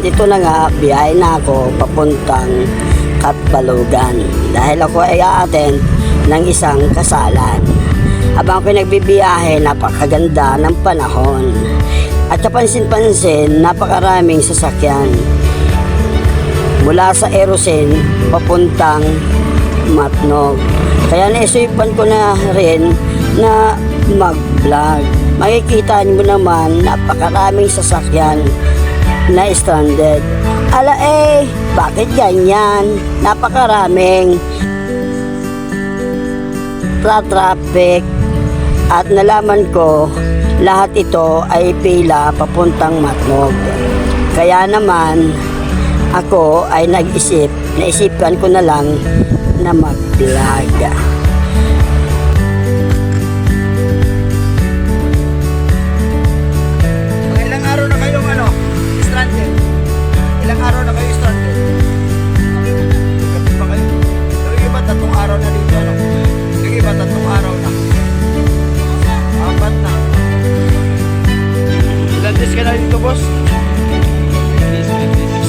At ito na nga, biyahe na ako papuntang Katbalogan dahil ako ay a-attend ng isang kasalan. Habang ako nagbibiyahe, napakaganda ng panahon. At kapansin-pansin, napakaraming sasakyan. Mula sa Erosin, papuntang Matnog. Kaya naisipan ko na rin na mag-vlog. Makikita niyo naman, napakaraming sasakyan na stranded. Ala bakit ganyan? Napakaraming traffic. At nalaman ko, lahat ito ay pila papuntang Matnog. Kaya naman, ako ay naisipan ko na lang na mag-vlog. Ilang araw na kayong stranded? Ilang araw na kayo stranded? Gabi pa kayo? Yung iba 3 araw na dito, Yung iba 3 araw na. 4 na. Ilan days ka na dito, boss?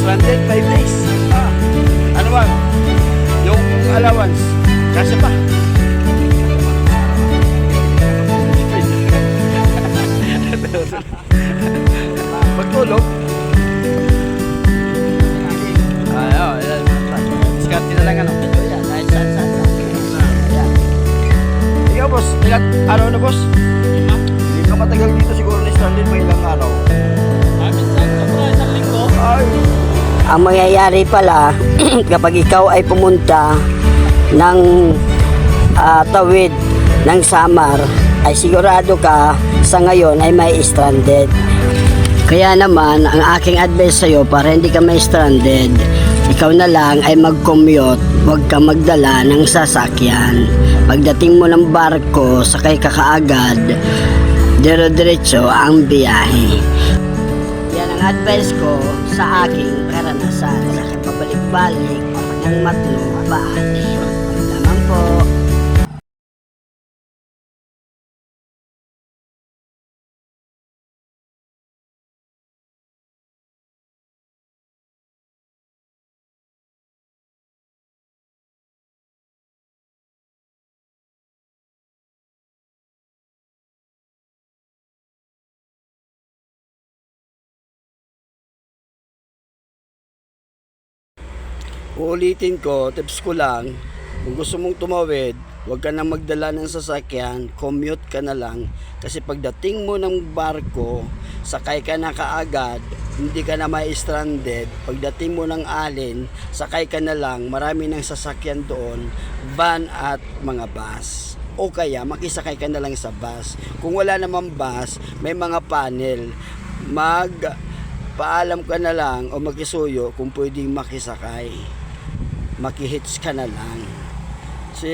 Stranded 5 days. Ano ba? Yung allowance, kasi pa. Magtulog. Diskarte na lang Ikaw, boss, ilang araw na, boss? Hindi ka matagal dito siguro na stranded, may ilang araw. Minsan, sobra, 1 linggo. Ay, Ang mangyayari pala kapag ikaw ay pumunta ng tawid ng Samar, ay sigurado ka sa ngayon ay may stranded. Kaya naman, ang aking advice sa'yo para hindi ka may stranded, ikaw na lang ay mag-commute, huwag ka magdala ng sasakyan. Pagdating mo ng barko, sakay ka kaagad, dire-diretso ang biyahe. Yan ang advice ko sa aking karanasan sa pabalik-balik ng Matnog Baati. Lamang po. uulitin ko, tips ko lang, kung gusto mong tumawid, huwag ka na magdala ng sasakyan, commute ka na lang. Kasi pagdating mo ng barko, sakay ka na kaagad, hindi ka na may stranded. Pagdating mo ng alin, sakay ka na lang, marami ng sasakyan doon, van at mga bus. O kaya makisakay ka na lang sa bus. Kung wala namang bus, may mga panel. Paalam ka na lang o makisuyo kung pwedeng makisakay. Makihits ka na lang. So,